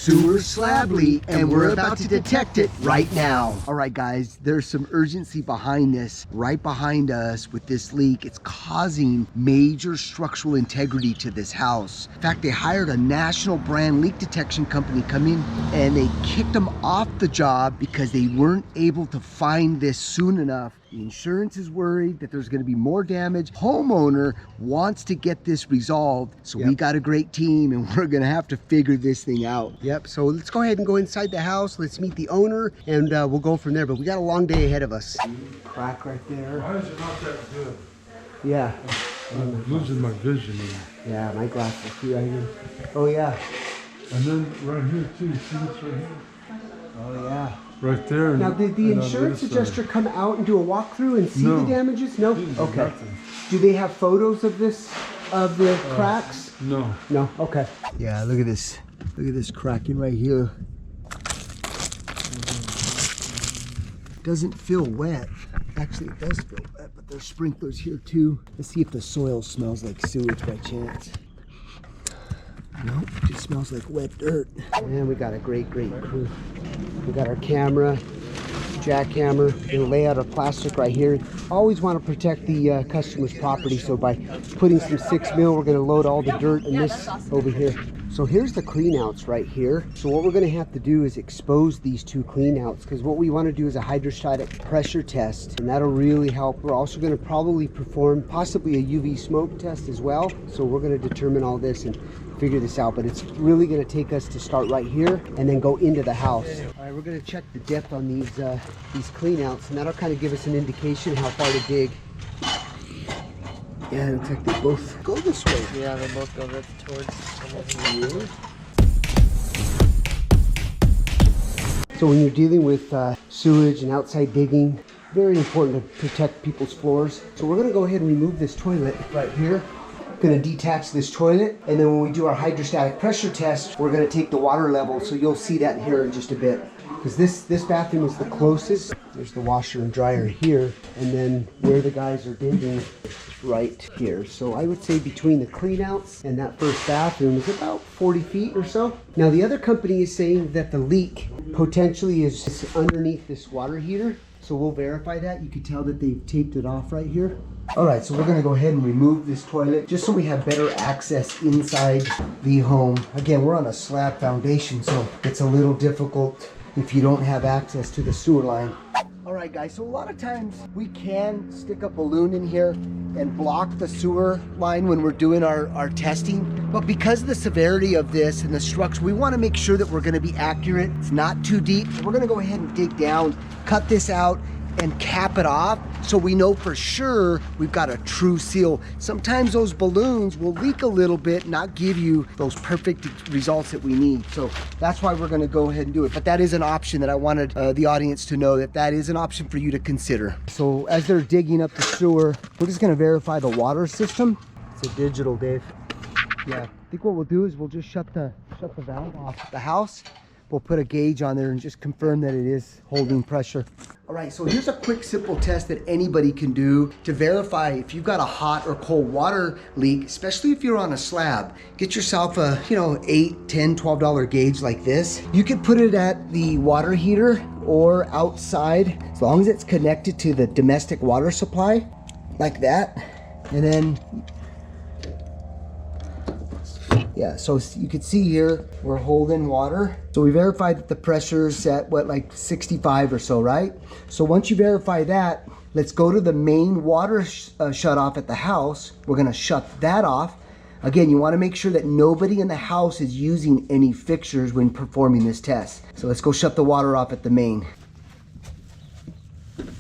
sewer slab leak, and we're about to detect it right now. All right, guys, there's some urgency behind this. Right behind us with this leak, it's causing major structural integrity to this house. In fact, they hired a national brand leak detection company come in, and they kicked them off the job because they weren't able to find this soon enough. The insurance is worried that there's going to be more damage. Homeowner wants to get this resolved, so we got a great team, and we're going to have to figure this thing out. Yep, so let's go ahead and go inside the house. Let's meet the owner, and we'll go from there. But we got a long day ahead of us. Crack right there. Why is it not that good? Yeah. I'm losing my vision. Yeah, my glasses too right here. Oh, yeah. And then right here too, see this right here? Oh, yeah. Right there. Now, did the insurance adjuster come out and do a walkthrough and see the damages? No? Okay. Do they have photos of this, of the cracks? No. No? Okay. Yeah, look at this. Look at this cracking right here. Doesn't feel wet. Actually, it does feel wet, but there's sprinklers here too. Let's see if the soil smells like sewage by chance. Nope, it just smells like wet dirt. And we got a great crew. We got our camera, jackhammer. We're gonna lay out our plastic right here. Always want to protect the customer's property, so by putting some 6mm, we're gonna load all the dirt in this over here. So here's the clean outs right here. So what we're gonna have to do is expose these two clean outs, because what we want to do is a hydrostatic pressure test, and that'll really help. We're also gonna probably perform possibly a UV smoke test as well. So we're gonna determine all this and figure this out, but it's really going to take us to start right here and then go into the house. All right, we're going to check the depth on these clean outs, and that'll kind of give us an indication how far to dig. Yeah, it looks like they both go this way. Yeah, they both go right towards Yeah. So when you're dealing with sewage and outside digging, very important to protect people's floors. So we're going to go ahead and remove this toilet right here. Going to detach this toilet, and then when we do our hydrostatic pressure test, we're going to take the water level, so you'll see that here in just a bit, because this bathroom is the closest. There's the washer and dryer here, and then where the guys are digging is right here. So I would say between the clean outs and that first bathroom is about 40 feet or so. Now the other company is saying that the leak potentially is underneath this water heater, so we'll verify that. You can tell that they've taped it off right here. All right, so we're gonna go ahead and remove this toilet just so we have better access inside the home. Again, we're on a slab foundation, so it's a little difficult if you don't have access to the sewer line. All right, guys, so a lot of times we can stick a balloon in here and block the sewer line when we're doing our testing. But because of the severity of this and the structure, we wanna make sure that we're gonna be accurate. It's not too deep. So we're gonna go ahead and dig down, cut this out, and cap it off so we know for sure we've got a true seal. Sometimes those balloons will leak a little bit, not give you those perfect results that we need. So that's why we're gonna go ahead and do it. But that is an option that I wanted the audience to know, that is an option for you to consider. So as they're digging up the sewer, we're just gonna verify the water system. It's a digital, Dave. Yeah, I think what we'll do is we'll just shut the valve off at the house. We'll put a gauge on there and just confirm that it is holding pressure. All right, so here's a quick, simple test that anybody can do to verify if you've got a hot or cold water leak, especially if you're on a slab. Get yourself a, $8, $10, $12 gauge like this. You can put it at the water heater or outside, as long as it's connected to the domestic water supply, like that. And then, yeah, so you can see here, we're holding water. So we verified that the pressure is at like 65 or so, right? So once you verify that, let's go to the main water shut off at the house. We're gonna shut that off. Again, you wanna make sure that nobody in the house is using any fixtures when performing this test. So let's go shut the water off at the main.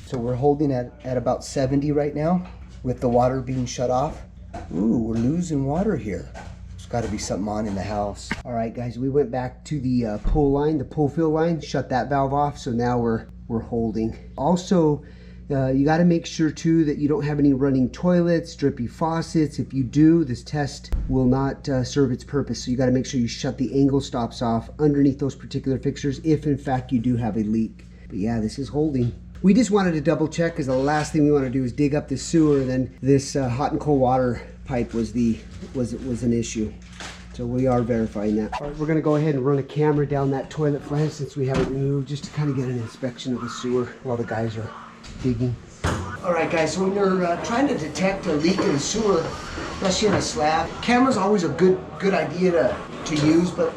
So we're holding at about 70 right now with the water being shut off. Ooh, we're losing water here. Got to be something on in the house. All right, guys, we went back to the pull line, the pull fill line, shut that valve off. So now we're holding. Also, you got to make sure too that you don't have any running toilets, drippy faucets. If you do, this test will not serve its purpose. So you got to make sure you shut the angle stops off underneath those particular fixtures if in fact you do have a leak. But yeah, this is holding. We just wanted to double check, because the last thing we want to do is dig up the sewer, and then this hot and cold water pipe was an issue. So we are verifying that. All right, we're gonna go ahead and run a camera down that toilet flange since we have it removed, just to kind of get an inspection of the sewer while the guys are digging. All right, guys, so when you're trying to detect a leak in the sewer, especially in a slab, camera's always a good idea to use, but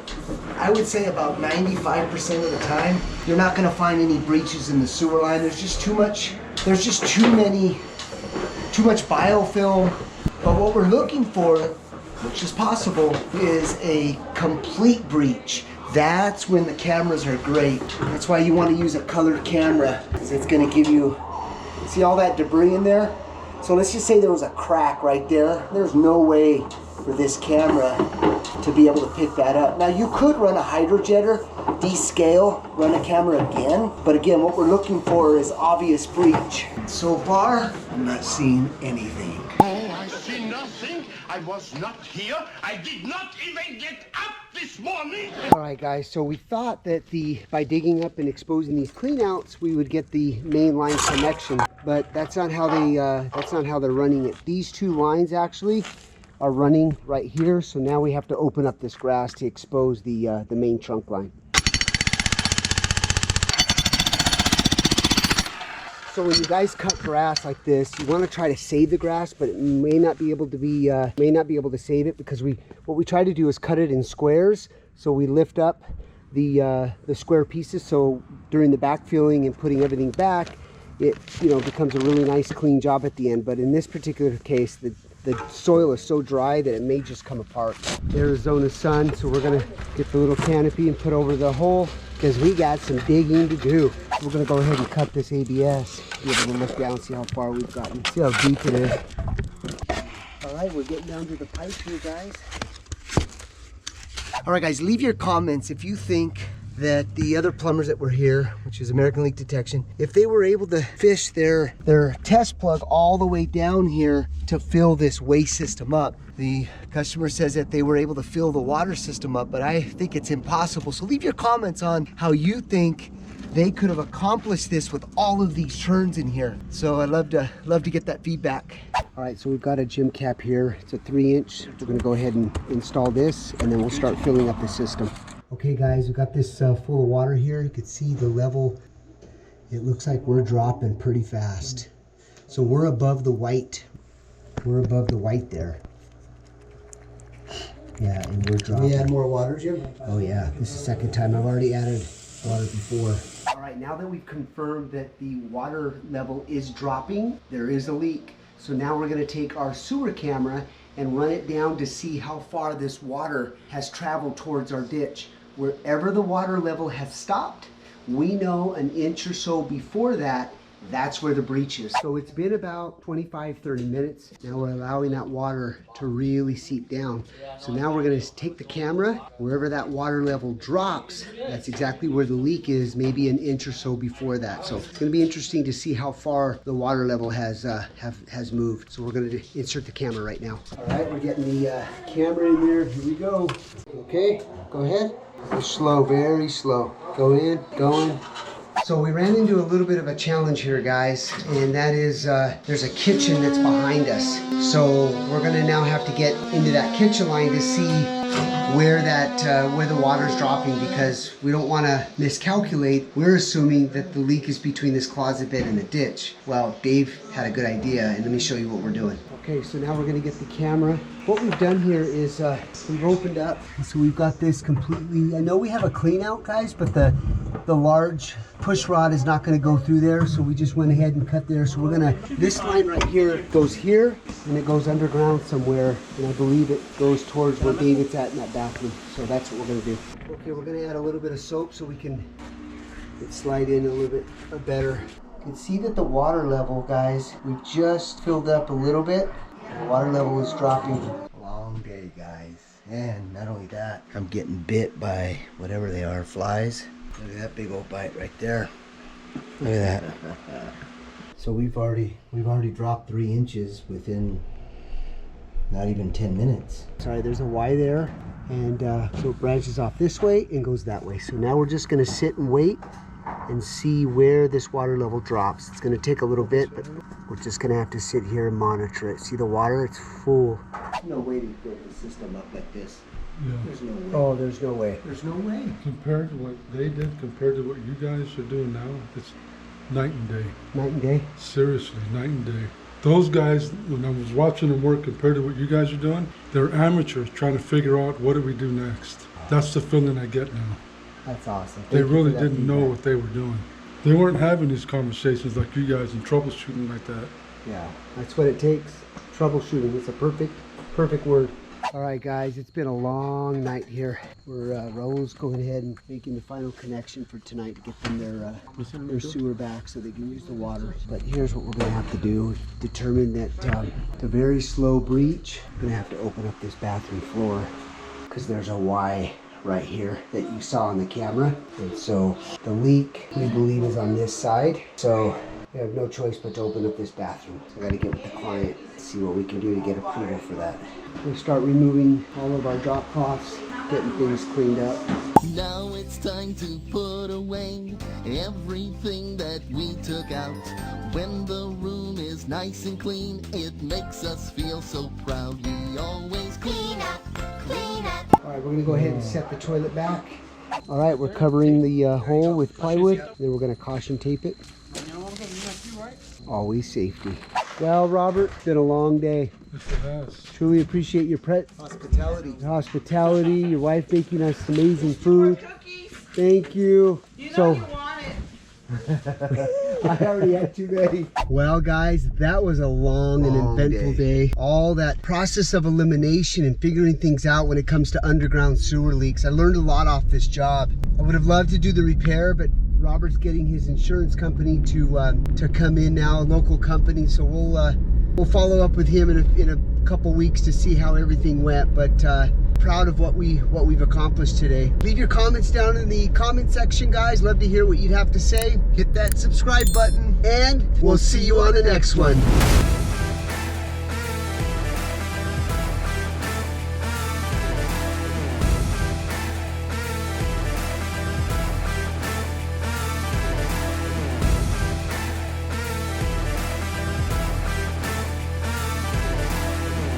I would say about 95% of the time, you're not gonna find any breaches in the sewer line. There's just too much biofilm. But what we're looking for, which is possible, is a complete breach. That's when the cameras are great. That's why you want to use a colored camera, because it's going to give you, see all that debris in there? So let's just say there was a crack right there. There's no way for this camera to be able to pick that up. Now you could run a hydrojetter, descale, run a camera again, but again, what we're looking for is obvious breach. So far, I'm not seeing anything. Oh, I see nothing. I was not here. I did not even get up this morning. All right, guys, so we thought that by digging up and exposing these cleanouts, we would get the main line connection, but that's not how they're running it. These two lines actually are running right here, so now we have to open up this grass to expose the main trunk line. So when you guys cut grass like this, you want to try to save the grass, but it may not be able to save it, because what we try to do is cut it in squares. So we lift up the square pieces, so during the backfilling and putting everything back, it becomes a really nice clean job at the end. But in this particular case, the soil is so dry that it may just come apart. Arizona sun, so we're gonna get the little canopy and put over the hole, because we got some digging to do. We're gonna go ahead and cut this ABS, be able to look down and see how far we've gotten, see how deep it is. All right, we're getting down to the pipe here, guys. All right, guys, leave your comments if you think that the other plumbers that were here, which is American Leak Detection, if they were able to fish their test plug all the way down here to fill this waste system up. The customer says that they were able to fill the water system up, but I think it's impossible. So leave your comments on how you think they could have accomplished this with all of these turns in here. So I'd love to get that feedback. All right, so we've got a gym cap here. It's a 3-inch. We're gonna go ahead and install this, and then we'll start filling up the system. Okay guys, we've got this full of water here. You can see the level. It looks like we're dropping pretty fast. So we're above the white. We're above the white there. Yeah, and we're dropping. We add more water, Jim? Oh yeah, this is the second time. I've already added water before. All right, now that we've confirmed that the water level is dropping, there is a leak. So now we're gonna take our sewer camera and run it down to see how far this water has traveled towards our ditch. Wherever the water level has stopped, we know an inch or so before that, that's where the breach is. So it's been about 25-30 minutes. Now we're allowing that water to really seep down. So now we're gonna take the camera, wherever that water level drops, that's exactly where the leak is, maybe an inch or so before that. So it's gonna be interesting to see how far the water level has moved. So we're gonna insert the camera right now. All right, we're getting the camera in there. Here we go. Okay, go ahead. Go slow, very slow. Go in, going. So we ran into a little bit of a challenge here, guys, and that is there's a kitchen that's behind us. So we're gonna now have to get into that kitchen line to see where the water's dropping, because we don't want to miscalculate. We're assuming that the leak is between this closet bed and the ditch. Well, Dave had a good idea, and let me show you what we're doing. Okay, so now we're gonna get the camera. What we've done here is we've opened up, so we've got this completely. I know we have a clean out, guys, but the large push rod is not going to go through there, so we just went ahead and cut there. So we're gonna, this line right here goes here, and it goes underground somewhere, and I believe it goes towards where David's at in that bathroom. So that's what we're gonna do. Okay, we're gonna add a little bit of soap so we can slide in a little bit better. You can see that the water level, guys, we've just filled up a little bit. The water level is dropping. Long day, guys. And not only that, I'm getting bit by whatever they are, flies. Look at that big old bite right there. Look at that. So we've already dropped 3 inches within not even 10 minutes. Sorry, there's a Y there, and so it branches off this way and goes that way. So now we're just gonna sit and wait and see where this water level drops. It's gonna take a little bit, but we're just gonna have to sit here and monitor it. See the water, it's full. No way to build the system up like this. Yeah. Oh, there's no way. There's no way. Compared to what they did, compared to what you guys are doing now, it's night and day. Night and day. Seriously, night and day. Those guys, when I was watching them work compared to what you guys are doing, they're amateurs trying to figure out what do we do next. That's the feeling I get now. That's awesome. They Thank you really for that didn't know feedback. what they were doing. They weren't having these conversations like you guys and troubleshooting like that. Yeah, that's what it takes. Troubleshooting. It's a perfect word. All right, guys, it's been a long night here. Raul's going ahead and making the final connection for tonight to get them their sewer back so they can use the water. But here's what we're going to have to do. Determine that the very slow breach, we're going to have to open up this bathroom floor because there's a Y right here that you saw on the camera. And so the leak, we believe, is on this side. So we have no choice but to open up this bathroom. So I got to get with the client, see what we can do to get approval for that. We'll start removing all of our drop cloths, getting things cleaned up. Now it's time to put away everything that we took out. When the room is nice and clean, it makes us feel so proud. We always clean up, clean up. All right, we're gonna go ahead and set the toilet back. All right, we're covering the hole with plywood. Then we're gonna caution tape it. Always safety. Well, Robert, it's been a long day. Yes, it has. Truly appreciate your hospitality, your wife making us amazing food. Thank you. You know you want it. I already had too many. Well, guys, that was a long and eventful day. All that process of elimination and figuring things out when it comes to underground sewer leaks. I learned a lot off this job. I would have loved to do the repair, but Robert's getting his insurance company to come in now, a local company. So we'll follow up with him in a couple weeks to see how everything went. But proud of what we've accomplished today. Leave your comments down in the comment section, guys. Love to hear what you'd have to say. Hit that subscribe button, and we'll see you on the next one.